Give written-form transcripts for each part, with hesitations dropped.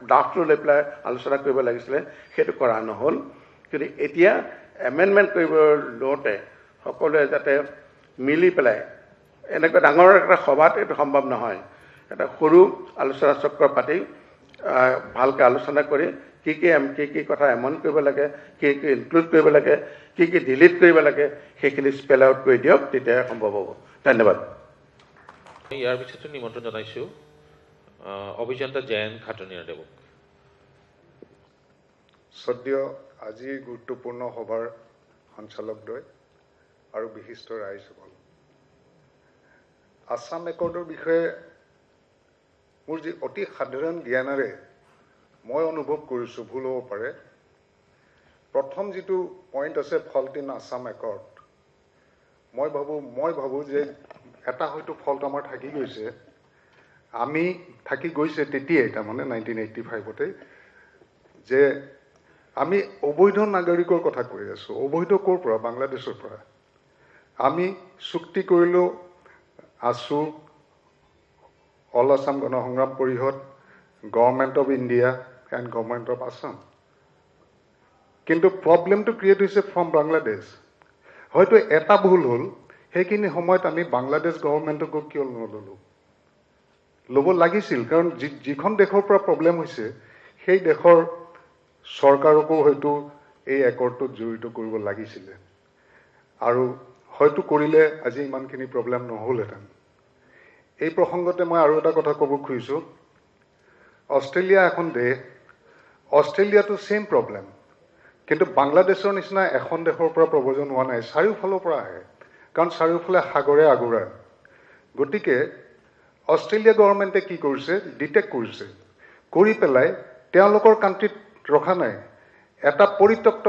ড্ৰাফ্টটো লৈ পেলাই আলোচনা কৰিব লাগিছিলে, সেইটো কৰা নহ'ল। কিন্তু এতিয়া এমেণ্ডমেণ্ট কৰিব লওঁতে সকলোৱে যাতে মিলি পেলাই এনেকুৱা ডাঙৰ এটা সভাত এইটো সম্ভৱ নহয়, এটা সৰু আলোচনা চক্ৰ পাতি ভালকৈ আলোচনা কৰি কি কি কথা এমেণ্ড কৰিব লাগে, কি ইনক্লুড কৰিব লাগে, কি ডিলিট কৰিব লাগে, সেইখিনি স্পেল আউট কৰি দিয়ক, তেতিয়াহে সম্ভৱ হ'ব। ধন্যবাদ। ইয়াৰ পিছতো নিমন্ত্ৰণ জনাইছোঁ অভিযন্তা জয়ন্ত খাটনিয়াৰ দেৱক। শ্ৰদ্ধেয় আজিৰ গুৰুত্বপূৰ্ণ সভাৰ সঞ্চালকদ্বয় আৰু বিশিষ্ট ৰাইজসকল, আছাম একৰ্ডৰ বিষয়ে মোৰ যি অতি সাধাৰণ জ্ঞানেৰে মই অনুভৱ কৰিছোঁ, ভুল হ'ব পাৰে। প্ৰথম যিটো পইণ্ট আছে ফল্ট ইন আছাম একৰ্ড, মই ভাবোঁ যে এটা হয়তো ফল্ট আমাৰ থাকি গৈছে, তেতিয়াই তাৰমানে 1985 যে আমি অবৈধ নাগৰিকৰ কথা কৈ আছোঁ। অবৈধ ক'ৰ পৰা? বাংলাদেশৰ পৰা। আমি চুক্তি কৰিলোঁ আছু, অল আছাম গণসংগ্ৰাম পৰিষদ, government of India and government of Assam. কিন্তু প্ৰব্লেমটো ক্ৰিয়েট হৈছে ফ্ৰম বাংলাদেশ। হয়তো এটা ভুল হ'ল, সেইখিনি সময়ত আমি বাংলাদেশ গভৰ্ণমেণ্টকো কিয় নল'লোঁ? ল'ব লাগিছিল, কাৰণ যিখন দেশৰ পৰা প্ৰব্লেম হৈছে সেই দেশৰ চৰকাৰকো হয়তো এই একৰ্ডটোত জড়িত কৰিব লাগিছিলে, আৰু হয়তো কৰিলে আজি ইমানখিনি প্ৰব্লেম নহ'লহেঁতেন। এই প্ৰসংগতে মই আৰু এটা কথা ক'ব খুজিছোঁ। অষ্ট্ৰেলিয়া এখন দেশ, অষ্ট্ৰেলিয়াটো ছেইম প্ৰব্লেম, কিন্তু বাংলাদেশৰ নিচিনা এখন দেশৰ পৰা প্ৰব্ৰজন হোৱা নাই, চাৰিওফালৰ পৰা আহে, কাৰণ চাৰিওফালে সাগৰে আগুৰা। গতিকে অষ্ট্ৰেলিয়া গভৰ্ণমেণ্টে কি কৰিছে, ডিটেক্ট কৰিছে, কৰি পেলাই তেওঁলোকৰ কাণ্ট্ৰিত ৰখা নাই। এটা পৰিত্যক্ত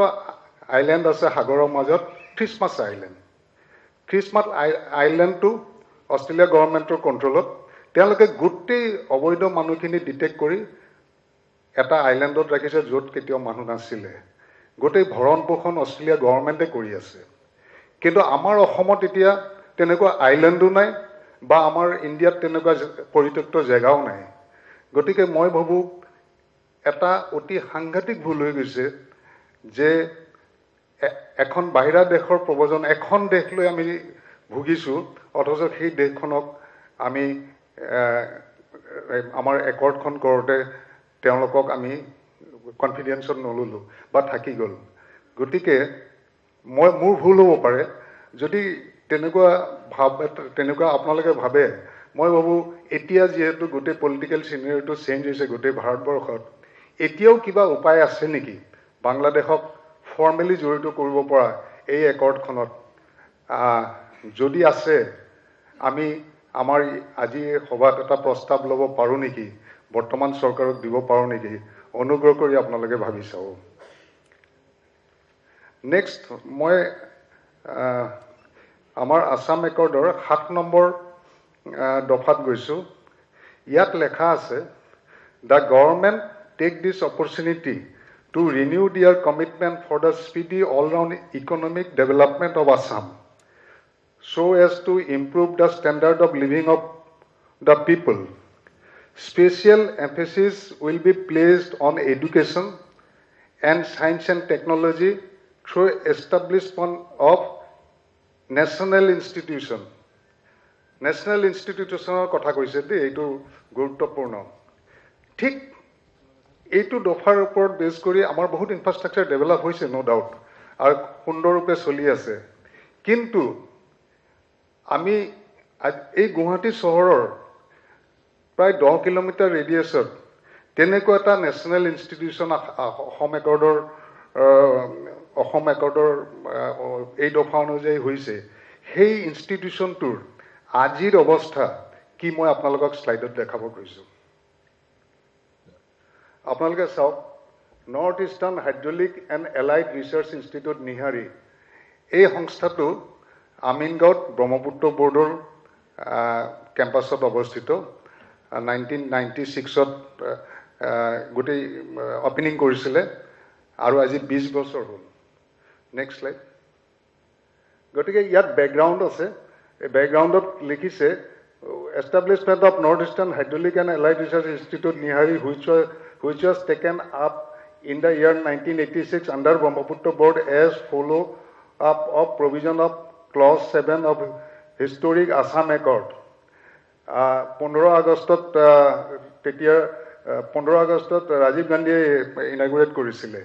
আইলেণ্ড আছে সাগৰৰ মাজত, খ্ৰীষ্টমাছ আইলেণ্ড। খ্ৰীষ্টমাছ আইলেণ্ডটো অষ্ট্ৰেলিয়া গভৰ্ণমেণ্টৰ কণ্ট্ৰলত। তেওঁলোকে গোটেই অবৈধ মানুহখিনি ডিটেক্ট কৰি এটা আইলেণ্ডত ৰাখিছে, য'ত কেতিয়াও মানুহ নাছিলে। গোটেই ভৰণ পোষণ অষ্ট্ৰেলিয়া গভৰ্ণমেণ্টে কৰি আছে। কিন্তু আমাৰ অসমত এতিয়া তেনেকুৱা আইলেণ্ডো নাই, বা আমাৰ ইণ্ডিয়াত তেনেকুৱা পৰিত্যক্ত জেগাও নাই। গতিকে মই ভাবোঁ এটা অতি সাংঘাতিক ভুল হৈ গৈছে যে এখন বাহিৰা দেশৰ প্ৰব্ৰজন, এখন দেশ লৈ আমি ভুগিছোঁ, অথচ সেই দেশখনক আমি আমাৰ একৰ্ডখন কৰোঁতে তেওঁলোকক আমি কনফিডেন্সত নল'লোঁ বা থাকি গ'ল। গতিকে মোৰ ভুল হ'ব পাৰে যদি তেনেকুৱা আপোনালোকে ভাবে। মই ভাবোঁ এতিয়া যিহেতু গোটেই পলিটিকেল চিনেৰিটো চেঞ্জ হৈছে গোটেই ভাৰতবৰ্ষত, এতিয়াও কিবা উপায় আছে নেকি বাংলাদেশক ফৰ্মেলি জড়িত কৰিব পৰা এই একৰ্ডখনত? যদি আছে, আমি আমাৰ আজি এই সভাত এটা প্ৰস্তাৱ ল'ব পাৰোঁ নেকি, বৰ্তমান চৰকাৰক দিব পাৰোঁ নেকি? অনুগ্ৰহ কৰি আপোনালোকে ভাবি চাব। নেক্সট, মই আমাৰ আছাম একৰ্ডৰ 7 নম্বৰ দফাত গৈছোঁ। ইয়াত লেখা আছে, the government take this opportunity to renew their commitment for the speedy all round economic development of Assam so as to improve the standard of living of the people. Special emphasis will be placed on education and science and technology through establishment of national institution. National institutionৰ কথা কৈছে দেই, এইটো গুৰুত্বপূৰ্ণ। ঠিক এইটো দফাৰ ওপৰত বেছ কৰি আমাৰ বহুত ইনফ্ৰাষ্ট্ৰাকচাৰ ডেভেলপ হৈছে, ন' ডাউট, আৰু সুন্দৰৰূপে চলি আছে। কিন্তু আমি এই গুৱাহাটী চহৰৰ প্ৰায় 10 কিলোমিটাৰ ৰেডিয়াছত তেনেকুৱা এটা নেশ্যনেল ইনষ্টিটিউশ্যন অসম একৰ্ডৰ এই দফা অনুযায়ী হৈছে। সেই ইনষ্টিটিউশ্যনটোৰ আজিৰ অৱস্থা কি মই আপোনালোকক শ্লাইডত দেখাব খুজিছোঁ। আপোনালোকে চাওক, north eastern hydraulic and allied research institute NEHARI, এই সংস্থাটো আমিনগাঁৱত ব্ৰহ্মপুত্ৰ বৰ্ডৰ কেম্পাছত অৱস্থিত। 1996ত গোটেই অপেনিং কৰিছিলে, আৰু আজি 20 বছৰ হ'ল। Next slide. গতিকে ইয়াত বেকগ্ৰাউণ্ড আছে, এই বেকগ্ৰাউণ্ডত লিখিছে establishment of Northeastern Hydraulic and Allied Research Institute, Nihari, which was taken up in the year 1986 under Brahmaputra Board as follow-up of provision of Clause 7 of Historic Assam Accord. 15 আগষ্টত তেতিয়া 15 আগষ্টত ৰাজীৱ গান্ধীয়ে ইনাগুৰেট কৰিছিলে।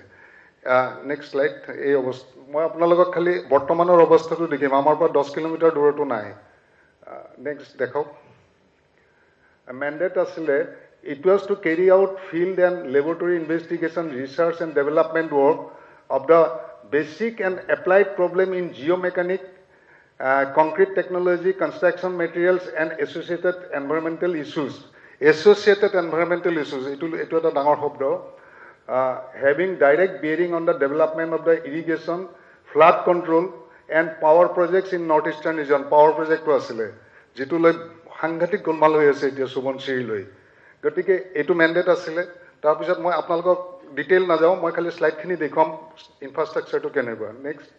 Next slide. এই অৱস্থা মই আপোনালোকক খালি বৰ্তমানৰ অৱস্থাটো দেখিম, আমাৰ পৰা 10 কিলোমিটাৰ দূৰতো নাই। নেক্সট দেখাওক। মেণ্ডেট আছিলে, it was to carry out field and laboratory investigation, research and development work of the basic and applied problem in geomechanics, concrete technology, construction materials and associated environmental issues. Associated environmental issues, it was a ডাঙৰ শব্দ, having direct bearing on the development of the irrigation, flood control and power projects in northeastern region. Power project আছিলে যেটো লৈ সাংঘাতিক গোলমাল হৈ আছে এতিয়া সুবনশ্ৰী লৈ। গতিকে এইটো মেণ্ডেট আছিলে। তাৰপিছত মই আপোনালোকক ডিটেইল নাযাওঁ, মই খালি শ্লাইডখিনি দেখুৱাম ইনফ্ৰাষ্ট্ৰাকচাৰটো কেনেকুৱা। নেক্সট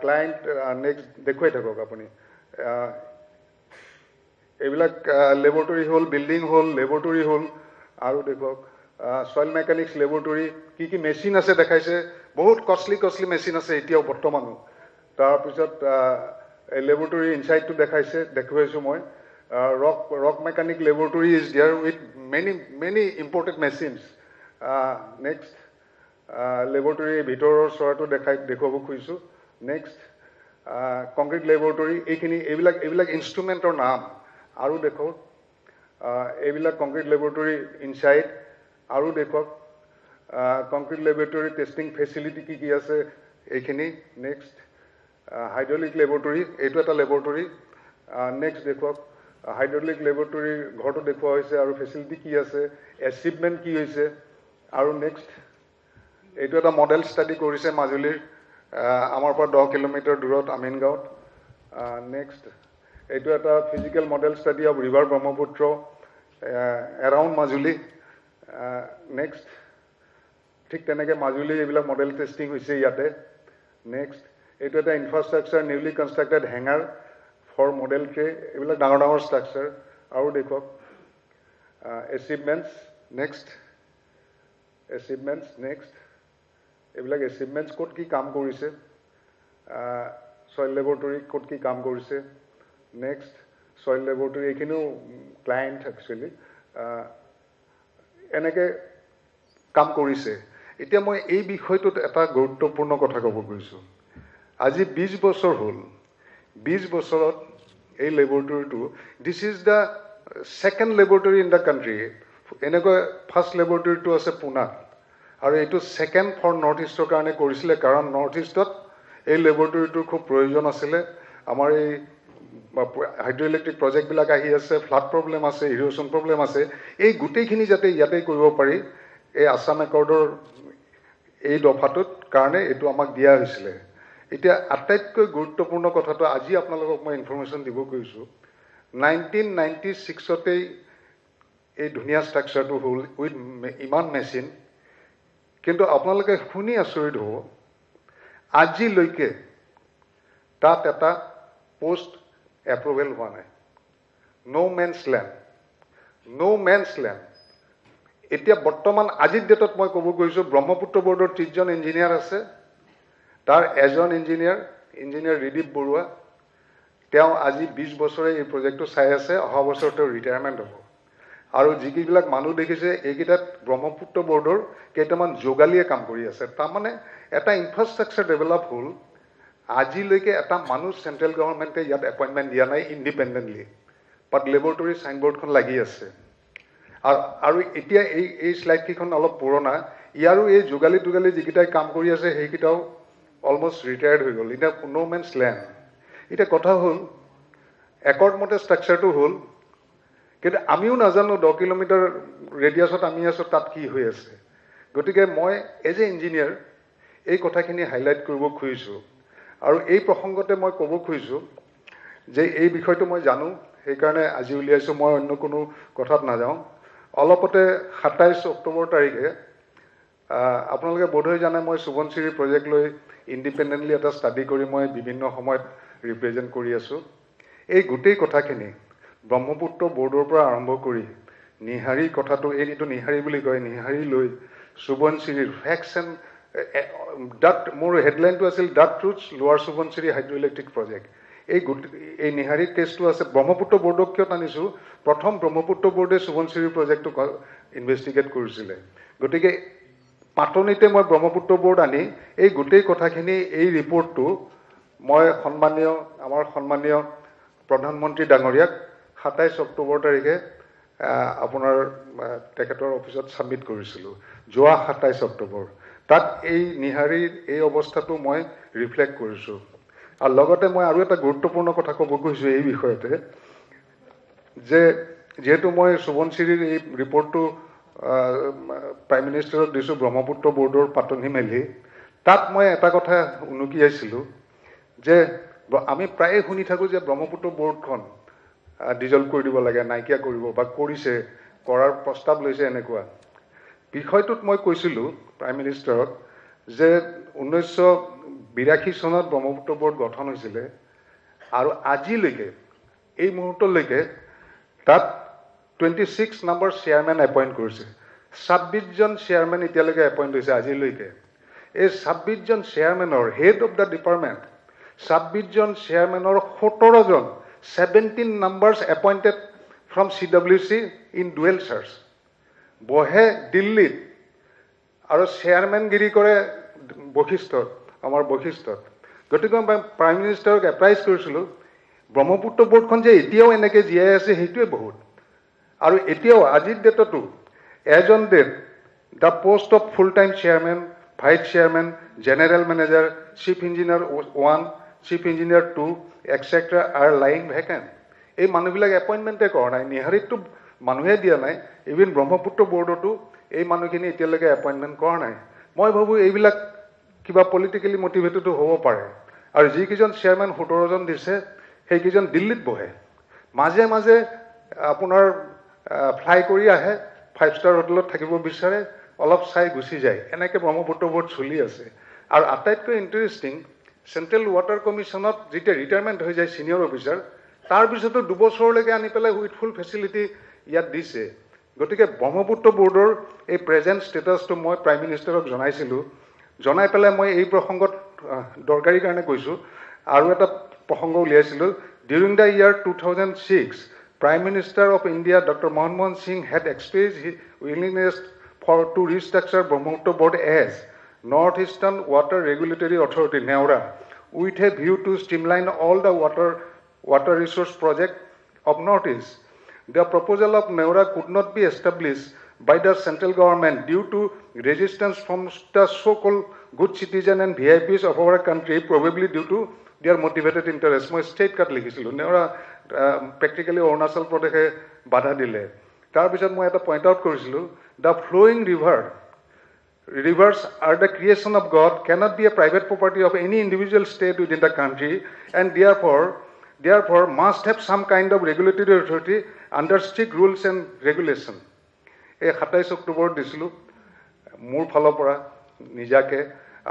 ক্লায়েণ্ট, নেক্সট দেখুৱাই থাকক আপুনি। এইবিলাক লেবৰেটৰী হ'ল, বিল্ডিং হ'ল, লেবৰেটৰী হ'ল, আৰু দেখুৱাওক ছইল মেকানিক্স লেবৰেটৰী, কি মেচিন আছে দেখাইছে, বহুত কষ্টলি মেচিন আছে এতিয়াও বৰ্তমানো। তাৰপিছত লেবৰেটৰী ইনচাইডটো দেখাইছে, দেখুৱাইছোঁ মই। rock mechanic laboratory is there with many imported machines. Next, laboratory ভিতৰৰ চৰাটো দেখুৱাব খুজিছোঁ। নেক্সট কংক্ৰিট লেবৰেটৰী, এইবিলাক ইনষ্ট্ৰুমেণ্টৰ নাম। আৰু দেখুৱাওক এইবিলাক কংক্ৰিট লেবৰেটৰী ইনচাইড। আৰু দেখুৱাওক কংক্ৰিট লেবৰেটৰী টেষ্টিং ফেচিলিটি কি আছে এইখিনি। নেক্সট হাইড্ৰলিক লেবৰেটৰী, এইটো এটা লেবৰেটৰী। নেক্সট দেখুৱাওক হাইড্ৰলিক লেবৰেটৰীৰ ঘৰটো দেখুওৱা হৈছে আৰু ফেচিলিটি কি আছে, এচিভমেণ্ট কি হৈছে। আৰু নেক্সট এইটো এটা মডেল ষ্টাডি কৰিছে মাজুলীৰ, আমাৰ পৰা 10 কিলোমিটাৰ দূৰত আমিনগাঁৱত। নেক্সট এইটো এটা physical model study of river Brahmaputra around Majuli. Next ঠিক তেনেকৈ মাজুলীৰ এইবিলাক মডেল টেষ্টিং হৈছে ইয়াতে। নেক্সট এইটো এটা infrastructure newly constructed hangar for model tray, এইবিলাক ডাঙৰ ষ্ট্ৰাকচাৰ। আৰু দেখুৱাওক এচিভমেণ্টছ। Next achievements. নেক্সট এইবিলাক এচিভমেণ্টছ ক'ত কি কাম কৰিছে, ছইল লেবৰেটৰী ক'ত কি কাম কৰিছে। নেক্সট ছইল লেবৰেটৰী, এইখিনিও ক্লায়েণ্ট একচুৱেলি এনেকৈ কাম কৰিছে। এতিয়া মই এই বিষয়টোত এটা গুৰুত্বপূৰ্ণ কথা ক'ব খুজিছোঁ। আজি 20 বছৰ হ'ল, 20 বছৰত এই লেবৰেটৰীটো, this is the second laboratory in the country. এনেকৈ ফাৰ্ষ্ট লেবৰেটৰীটো আছে পুনাত, আৰু এইটো ছেকেণ্ড ফৰ নৰ্থ ইষ্টৰ কাৰণে কৰিছিলে, কাৰণ নৰ্থ ইষ্টত এই লেবৰেটৰীটোৰ খুব প্ৰয়োজন আছিলে। আমাৰ এই হাইড্ৰ ইলেক্ট্ৰিক প্ৰজেক্টবিলাক আহি আছে, ফ্লাড প্ৰব্লেম আছে, ইৰিগেশ্যন প্ৰব্লেম আছে, এই গোটেইখিনি যাতে ইয়াতে কৰিব পাৰি, এই আছাম একৰ্ডৰ এই দফাটোত কাৰণে এইটো আমাক দিয়া হৈছিলে। এতিয়া আটাইতকৈ গুৰুত্বপূৰ্ণ কথাটো আজি আপোনালোকক মই ইনফৰ্মেশ্যন দিব খুজিছোঁ। 1996তেই এই ধুনীয়া ষ্ট্ৰাকচাৰটো হ'ল উইথ ইমান মেচিন, কিন্তু আপোনালোকে শুনি আচৰিত হ'ব, আজিলৈকে তাত এটা পোষ্ট এপ্ৰুভেল হোৱা নাই। ন' মেনছ লেণ্ড, ন' মেনছ লেণ্ড। এতিয়া বৰ্তমান আজিৰ ডেটত মই ক'ব খুজিছোঁ, ব্ৰহ্মপুত্ৰ বৰ্ডৰ 30 জন ইঞ্জিনিয়াৰ আছে, তাৰ এজন ইঞ্জিনিয়াৰ ৰিদীপ বৰুৱা, তেওঁ আজি 20 বছৰে এই প্ৰজেক্টটো চাই আছে, অহা বছৰ তেওঁ ৰিটায়াৰমেণ্ট হ'ব। আৰু যিকেইবিলাক মানুহ দেখিছে এইকেইটাত ব্ৰহ্মপুত্ৰ বৰ্ডৰ কেইটামান যোগালীয়ে কাম কৰি আছে। তাৰমানে এটা ইনফ্ৰাষ্ট্ৰাকচাৰ ডেভেলপ হ'ল, আজিলৈকে এটা মানুহ চেণ্ট্ৰেল গভৰ্ণমেণ্টে ইয়াত এপইণ্টমেণ্ট দিয়া নাই ইণ্ডিপেণ্ডেণ্টলি, বাট লেবৰেটৰী ছাইনবোৰ্ডখন লাগি আছে। আৰু এতিয়া এই শ্লাইডকেইখন অলপ পুৰণা, ইয়াৰো এই যোগালী যিকেইটাই কাম কৰি আছে সেইকেইটাও অলমষ্ট ৰিটায়াৰ্ড হৈ গ'ল। এতিয়া ন' মেনছ লেণ্ড। এতিয়া কথা হ'ল, একৰ্ড মতে ষ্ট্ৰাকচাৰটো হ'ল, কিন্তু আমিও নাজানো 10 কিলোমিটাৰ ৰেডিয়াছত আমি আছোঁ তাত কি হৈ আছে। গতিকে মই এজ এ ইঞ্জিনিয়াৰ এই কথাখিনি হাইলাইট কৰিব খুজিছোঁ। আৰু এই প্ৰসংগতে মই ক'ব খুজিছোঁ যে এই বিষয়টো মই জানো, সেইকাৰণে আজি উলিয়াইছোঁ, মই অন্য কোনো কথাত নাযাওঁ। অলপতে 27 অক্টোবৰ তাৰিখে আপোনালোকে বোধহয় জানে মই সুবনশ্ৰী প্ৰজেক্ট লৈ ইণ্ডিপেণ্ডেণ্টলি এটা ষ্টাডি কৰি মই বিভিন্ন সময়ত ৰিপ্ৰেজেণ্ট কৰি আছোঁ। এই গোটেই কথাখিনি ব্ৰহ্মপুত্ৰ বৰ্ডৰ পৰা আৰম্ভ কৰি নিহাৰী কথাটো এইটো নিহাৰী বুলি কয় নিহাৰী লৈ সোৱণশিৰিৰ ফেক্টছ এণ্ড ডাট মোৰ হেডলাইনটো আছিল ডাট ট্ৰুথছ লোৱাৰ সোৱণশিৰি হাইড্ৰ ইলেক্ট্ৰিক প্ৰজেক্ট এই নিহাৰীৰ কেছটো আছে ব্ৰহ্মপুত্ৰ বৰ্ডক কিয় টানিছোঁ প্ৰথম ব্ৰহ্মপুত্ৰ বৰ্ডে সোৱণশিৰি প্ৰজেক্টটো ইনভেষ্টিগেট কৰিছিলে গতিকে পাতনিতে মই ব্ৰহ্মপুত্ৰ বৰ্ড আনি এই গোটেই কথাখিনি এই ৰিপৰ্টটো মই আমাৰ সন্মানীয় প্ৰধানমন্ত্ৰী ডাঙৰীয়াক 27 অক্টোবৰ তাৰিখে আপোনাৰ তেখেতৰ অফিচত ছাবমিট কৰিছিলোঁ যোৱা 27 অক্টোবৰ তাত এই নিহাৰীৰ এই অৱস্থাটো মই ৰিফ্লেক্ট কৰিছোঁ আৰু লগতে মই আৰু এটা গুৰুত্বপূৰ্ণ কথা ক'ব গৈছোঁ এই বিষয়তে যে যেহেতু মই সোৱণশিৰিৰ এই ৰিপৰ্টটো প্ৰাইম মিনিষ্টাৰক দিছোঁ ব্ৰহ্মপুত্ৰ বৰ্ডৰ পাতনি মেলি তাত মই এটা কথা উনুকিয়াইছিলোঁ যে আমি প্ৰায়ে শুনি থাকোঁ যে ব্ৰহ্মপুত্ৰ বৰ্ডখন ডিজলভ কৰি দিব লাগে নাইকিয়া কৰিব বা কৰাৰ প্ৰস্তাৱ লৈছে এনেকুৱা বিষয়টোত মই কৈছিলোঁ প্ৰাইম মিনিষ্টাৰক যে 1982 চনত ব্ৰহ্মপুত্ৰ বৰ্ড গঠন হৈছিলে আৰু আজিলৈকে এই মুহূৰ্তলৈকে তাত 26 নম্বৰ চেয়াৰমেন এপইণ্ট কৰিছে 26 জন চেয়াৰমেন এতিয়ালৈকে এপইণ্ট হৈছে আজিলৈকে এই 26 জন চেয়াৰমেনৰ হেড অফ দ্য ডিপাৰ্টমেণ্ট 26 জন চেয়াৰমেনৰ 17 জন 17 numbers appointed from CWC in dual search. বহে দিল্লীত আৰু চেয়াৰমেনগিৰি কৰে আমাৰ বশিষ্ঠত গতিকে মই প্ৰাইম মিনিষ্টাৰক এপ্ৰাইজ কৰিছিলোঁ ব্ৰহ্মপুত্ৰ বৰ্ডখন যে এতিয়াও এনেকৈ জীয়াই আছে সেইটোৱে বহুত আৰু এতিয়াও আজিৰ ডেটতো এজন date the post of full time chairman vice chairman general manager chief engineer 1 chief engineer 2 etcetera are lying vacant এই মানুহবিলাক এপইণ্টমেণ্টে কৰা নাই নিহাৰীতটো মানুহে দিয়া নাই ইভিন ব্ৰহ্মপুত্ৰ বৰ্ডতো এই মানুহখিনি এতিয়ালৈকে এপইণ্টমেণ্ট কৰা নাই মই ভাবোঁ এইবিলাক কিবা পলিটিকেলি মটিভেটেডো হ'ব পাৰে আৰু যিকেইজন চেয়াৰমেন 17 জন দিছে সেইকেইজন দিল্লীত বহে মাজে মাজে আপোনাৰ ফ্লাই কৰি আহে 5-star হোটেলত থাকিব বিচাৰে অলপ চাই গুচি যায় এনেকৈ ব্ৰহ্মপুত্ৰ বৰ্ড চলি আছে আৰু আটাইতকৈ ইণ্টাৰেষ্টিং চেণ্ট্ৰেল ৱাটাৰ কমিশ্যনত যেতিয়া ৰিটায়াৰমেণ্ট হৈ যায় ছিনিয়ৰ অফিচাৰ তাৰপিছতো 2 বছৰলৈকে আনি পেলাই উইথ ফুল ফেচিলিটি ইয়াত দিছে গতিকে ব্ৰহ্মপুত্ৰ বৰ্ডৰ এই প্ৰেজেণ্ট ষ্টেটাছটো মই প্ৰাইম মিনিষ্টাৰক জনাইছিলোঁ জনাই পেলাই মই এই প্ৰসংগত দৰকাৰী কাৰণে কৈছোঁ আৰু এটা প্ৰসংগ উলিয়াইছিলোঁ during the year 2006 prime minister of India doctor Manmohan Singh had expressed his willingness to restructure Brahmaputra Board as Northeastern Water Regulatory Authority (NEWRA) with a view to streamline all the water resource project of Northeast. The proposal of NEWRA could not be established by the central government due to resistance from the so-called good citizens and VIPs of our country, probably due to their motivated interest. মই state card লিখিছিলোঁ NEWRA practically Arunachal প্ৰদেশে বাধা দিলে তাৰপিছত মই এটা point out কৰিছিলোঁ the flowing rivers are the creation of God, cannot be a private property of any individual state within the country, and therefore must have some kind of regulatory authority under strict rules and regulation. এই 27 অক্টোবৰ দিছিলোঁ মোৰ ফালৰ পৰা নিজাকে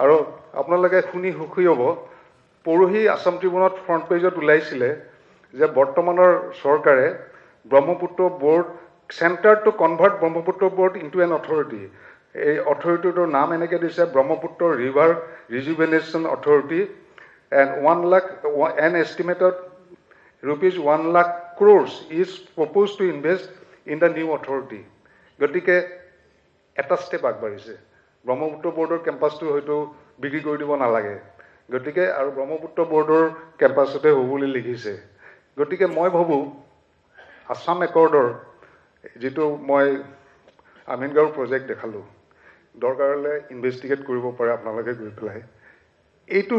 আৰু আপোনালোকে শুনি সুখী হ'ব পৰহি আছাম ট্ৰিবিউনত ফ্ৰণ্ট পেজত ওলাইছিলে যে বৰ্তমানৰ চৰকাৰে Brahmaputra board Centered to convert Brahmaputra Board into an authority. A authority to name enake dise Brahmaputra River Rejuvenation Authority and 1 lakh an estimated rupees 1 lakh crores is proposed to invest in the new authority. Gotike eta step agbarise. Brahmaputra Boardor campus to hoito bikri kori dibo nalage. Gotike aru Brahmaputra Boardor campus te hobuli likhise. Gotike moi bhabu Assam Accordor যেটো মই আমিনগাঁৱৰ project দেখালোঁ দৰকাৰ হ'লে investigate কৰিব পাৰে আপোনালোকে গৈ পেলাই এইটো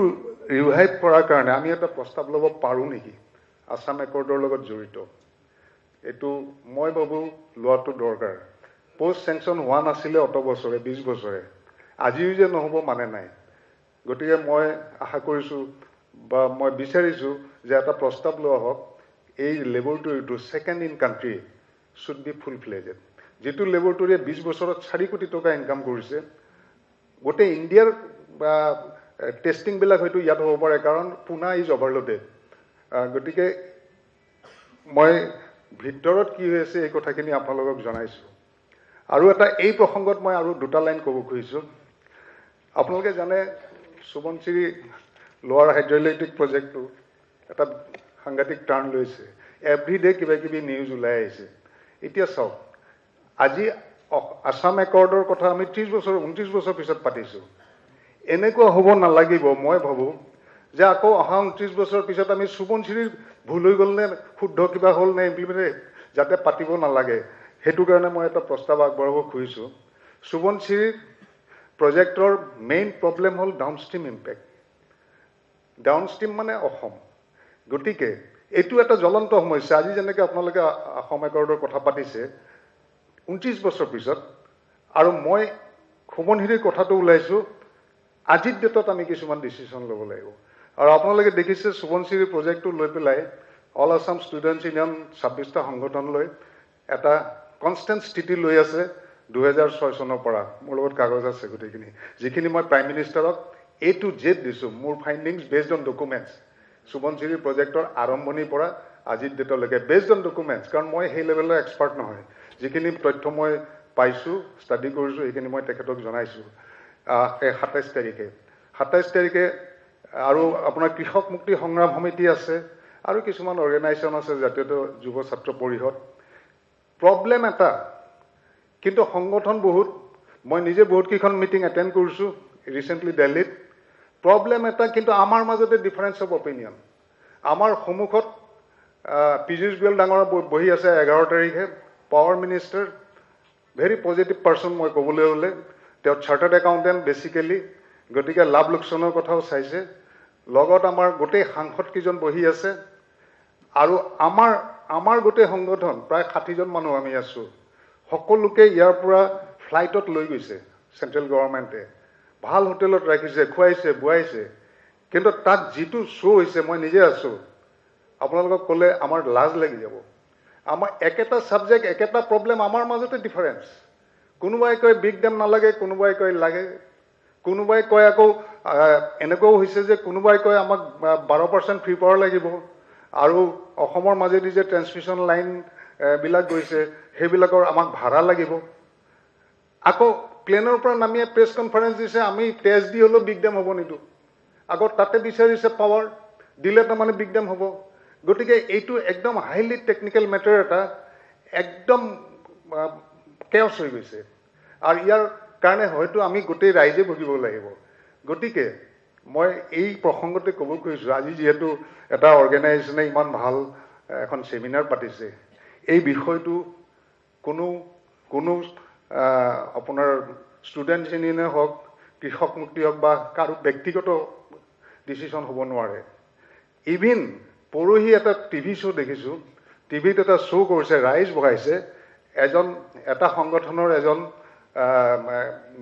ৰিভাইভ কৰাৰ কাৰণে আমি এটা প্ৰস্তাৱ ল'ব পাৰোঁ নেকি আছাম একৰ্ডৰ লগত জড়িত এইটো মই ভাবোঁ লোৱাটো দৰকাৰ পোষ্ট চেংচন হোৱা নাছিলে অত বছৰে 20 বছৰে আজিও যে নহ'ব মানে নাই গতিকে মই আশা কৰিছোঁ বা মই বিচাৰিছোঁ যে এটা প্ৰস্তাৱ লোৱা হওক এই লেবৰেটৰীটো second in country should be full-fledged. যেটো লেবৰেটৰীয়ে 20 বছৰত 4 কোটি টকা ইনকাম কৰিছে গোটেই ইণ্ডিয়াৰ টেষ্টিংবিলাক হয়তো ইয়াত হ'ব পাৰে কাৰণ পুনা ইজ অভাৰলোডেড গতিকে মই ভিতৰত কি হৈ আছে এই কথাখিনি আপোনালোকক জনাইছোঁ আৰু এটা এই প্ৰসংগত মই আৰু দুটা লাইন ক'ব খুজিছোঁ আপোনালোকে জানে সোৱণশিৰি লোৱাৰ হাইড্ৰইলেক্ট্ৰিক প্ৰজেক্টটো এটা সাংঘাতিক টাৰ্ণ লৈছে এভৰিডে কিবা কিবি নিউজ ওলাই আহিছে এতিয়া চাওক আজি আসাম একৰ্ডৰ কথা আমি 29 বছৰ পিছত পাতিছোঁ এনেকুৱা হ'ব নালাগিব মই ভাবোঁ যে আকৌ অহা 29 বছৰ পিছত আমি সোৱণশিৰিৰ ভুল হৈ গ'ল নে শুদ্ধ কিবা হ'ল নে ইমপ্লিমেণ্ট যাতে পাতিব নালাগে সেইটো কাৰণে মই এটা প্ৰস্তাৱ আগবঢ়াব খুজিছোঁ সোৱণশিৰিৰ প্ৰজেক্টৰ মেইন প্ৰব্লেম হ'ল ডাউনষ্ট্ৰীম ইম্পেক্ট ডাউনষ্ট্ৰীম মানে অসম গতিকে এইটো এটা জ্বলন্ত সমস্যা আজি যেনেকৈ আপোনালোকে অসম একৰ্ডৰ কথা পাতিছে 29 বছৰ পিছত আৰু মই সোৱণশিৰিৰ কথাটো ওলাইছোঁ আজিৰ ডেটত আমি কিছুমান ডিচিশ্যন ল'ব লাগিব আৰু আপোনালোকে দেখিছে সোৱণশিৰি প্ৰজেক্টটো লৈ পেলাই অল আছাম ষ্টুডেণ্টছ ইউনিয়ন 26টা সংগঠন লৈ এটা কনষ্টেণ্ট স্থিতি লৈ আছে 2006 চনৰ পৰা মোৰ লগত কাগজ আছে গোটেইখিনি যিখিনি মই প্ৰাইম মিনিষ্টাৰক A to Z দিছোঁ মোৰ ফাইণ্ডিংছ বেছড অন ডকুমেণ্টছ সোৱণশিৰি প্ৰজেক্টৰ আৰম্ভণিৰ পৰা আজিৰ ডেটলৈকে বেছড অন ডকুমেণ্টছ কাৰণ মই সেই লেভেলৰ এক্সপাৰ্ট নহয় যিখিনি তথ্য মই পাইছোঁ ষ্টাডি কৰিছোঁ সেইখিনি মই তেখেতক জনাইছোঁ এই 27 তাৰিখে আৰু আপোনাৰ কৃষক মুক্তি সংগ্ৰাম সমিতি আছে আৰু কিছুমান অৰ্গেনাইজেশ্যন আছে জাতীয় যুৱ ছাত্ৰ পৰিষদ প্ৰব্লেম এটা কিন্তু সংগঠন বহুত মই নিজে বহুতকেইখন মিটিং এটেণ্ড কৰিছোঁ ৰিচেণ্টলি দিল্লীত প্ৰব্লেম এটা কিন্তু আমাৰ মাজতে ডিফাৰেঞ্চ অফ অপিনিয়ন আমাৰ সন্মুখত পীযুষ গোৱেল ডাঙৰ বহি আছে 11 তাৰিখে power minister very positive person মই ক'বলৈ হ'লে তেওঁ চাৰ্টাৰ্ড একাউণ্টেণ্ট বেচিকেলি গতিকে লাভ লোকচানৰ কথাও চাইছে লগত আমাৰ গোটেই সাংসদকেইজন বহি আছে আৰু আমাৰ গোটেই সংগঠন প্ৰায় 60জন মানুহ আমি আছোঁ সকলোকে ইয়াৰ পৰা ফ্লাইটত লৈ গৈছে চেণ্ট্ৰেল গভৰ্ণমেণ্টে ভাল হোটেলত ৰাখিছে খুৱাইছে বুৱাইছে কিন্তু তাত যিটো শ্ব' হৈছে মই নিজে আছোঁ আপোনালোকক ক'লে আমাৰ লাজ লাগি যাব আমাৰ একেটা ছাবজেক্ট একেটা প্ৰব্লেম আমাৰ মাজতে ডিফাৰেঞ্চ কোনোবাই কয় বিগ ডেম নালাগে কোনোবাই কয় লাগে কোনোবাই কয় আকৌ এনেকুৱাও হৈছে যে কোনোবাই কয় আমাক 12% ফ্ৰী পাৱাৰ লাগিব আৰু অসমৰ মাজেদি যে ট্ৰেন্সমিশ্যন লাইন বিলাক গৈছে সেইবিলাকৰ আমাক ভাড়া লাগিব আকৌ প্লেনৰ পৰা নামিয়ে প্ৰেছ কনফাৰেঞ্চ দিছে আমি তেজ দি হ'লেও বিগ ডেম হ'ব নিদিওঁ আকৌ তাতে বিচাৰিছে পাৱাৰ দিলে তাৰমানে বিগ ডেম হ'ব গতিকে এইটো একদম হাইলি টেকনিকেল মেটাৰ এটা একদম কেওছ হৈ গৈছে আৰু ইয়াৰ কাৰণে হয়তো আমি গোটেই ৰাইজে ভুগিব লাগিব গতিকে মই এই প্ৰসংগতে ক'ব খুজিছোঁ আজি যিহেতু এটা অৰ্গেনাইজেশ্যনে ইমান ভাল এখন ছেমিনাৰ পাতিছে এই বিষয়টো কোনো আপোনাৰ ষ্টুডেণ্ট ইউনিয়নে হওক কৃষক মুক্তি হওক বা কাৰো ব্যক্তিগত ডিচিশ্যন হ'ব নোৱাৰে ইভিন পৰহি এটা টিভি শ্ব' দেখিছোঁ টিভিত এটা শ্ব' কৰিছে ৰাইজ বহাইছে এটা সংগঠনৰ এজন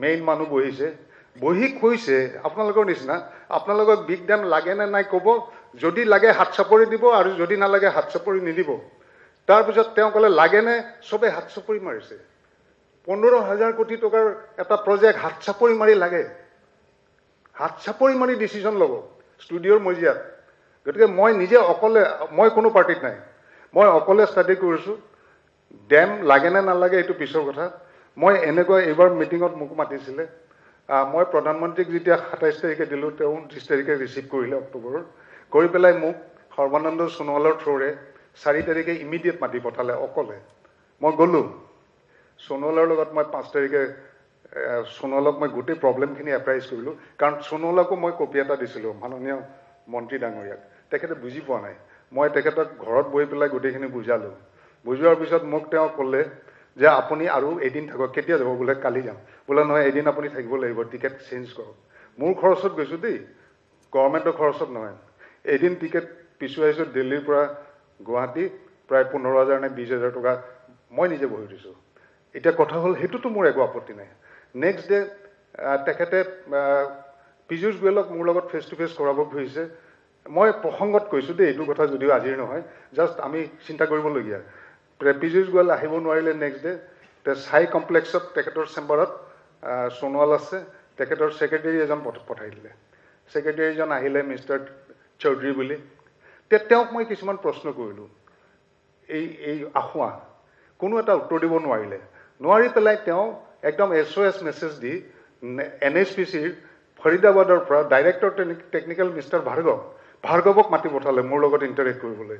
মেইন মানুহ বহিছে বহি কৈছে আপোনালোকৰ নিচিনা আপোনালোকক বিগ ডেম লাগে নে নাই ক'ব যদি লাগে হাত চাপৰি দিব আৰু যদি নালাগে হাত চাপৰি নিদিব তাৰপিছত তেওঁ ক'লে লাগেনে চবে হাত চাপৰি মাৰিছে 15,000 কোটি টকাৰ এটা প্ৰজেক্ট হাত চাপৰি মাৰি লাগে হাত চাপৰি মাৰি ডিচিশ্যন ল'ব ষ্টুডিঅ'ৰ মজিয়াত গতিকে মই নিজে অকলে মই কোনো পাৰ্টিত নাই মই অকলে ষ্টাডি কৰিছোঁ ডেম লাগেনে নালাগে এইটো পিছৰ কথা মই এনেকুৱা এইবাৰ মিটিঙত মোক মাতিছিলে মই প্ৰধানমন্ত্ৰীক যেতিয়া 27 তাৰিখে দিলোঁ তেওঁ 29 তাৰিখে ৰিচিভ কৰিলে অক্টোবৰৰ কৰি পেলাই মোক সৰ্বানন্দ সোণোৱালৰ থ্ৰুৰে 4 তাৰিখে ইমিডিয়েট মাতি পঠালে অকলে মই গ'লোঁ সোণোৱালৰ লগত মই 5 তাৰিখে সোণোৱালক মই গোটেই প্ৰব্লেমখিনি এপ্ৰাইজ কৰিলোঁ কাৰণ সোণোৱালকো মই কপি এটা দিছিলোঁ মাননীয় মন্ত্ৰী ডাঙৰীয়াক তেখেতে বুজি পোৱা নাই মই তেখেতক ঘৰত বহি পেলাই গোটেইখিনি বুজালোঁ বুজোৱাৰ পিছত মোক তেওঁ ক'লে যে আপুনি আৰু এদিন থাকক কেতিয়া যাব বোলে কালি যাম বোলে নহয় এদিন আপুনি থাকিব লাগিব টিকেট চেঞ্জ কৰক মোৰ খৰচত গৈছোঁ দেই গভৰ্ণমেণ্টৰ খৰচত নহয় এদিন টিকেট পিছুৱাইছোঁ দিল্লীৰ পৰা গুৱাহাটী প্ৰায় 15,000 নে 20,000 টকা মই নিজে বহি দিছোঁ এতিয়া কথা হ'ল সেইটোতো মোৰ একো আপত্তি নাই নেক্সট ডে তেখেতে পীযুষ গোৱেলক মোৰ লগত ফেচ টু ফেচ কৰাব খুজিছে মই প্ৰসংগত কৈছোঁ দেই এইটো কথা যদিও আজিৰ নহয় জাষ্ট আমি চিন্তা কৰিবলগীয়া পীযুষ গোৱেল আহিব নোৱাৰিলে নেক্সট ডে চাই কমপ্লেক্সত তেখেতৰ চেম্বাৰত সোণোৱাল আছে তেখেতৰ ছেক্ৰেটাৰী এজন পঠাই দিলে ছেক্ৰেটাৰীজন আহিলে মিষ্টাৰ চৌধুৰী বুলি তেওঁক মই কিছুমান প্ৰশ্ন কৰিলোঁ এই আখুৱা কোনো এটা উত্তৰ দিব নোৱাৰিলে নোৱাৰি পেলাই তেওঁ একদম SOS মেছেজ দি NHPCৰ ফৰিদাবাদৰ পৰা ডাইৰেক্টৰ টেকনিকেল মিষ্টাৰ ভাৰ্গৱক মাতি পঠালে মোৰ লগত ইণ্টাৰেক্ট কৰিবলৈ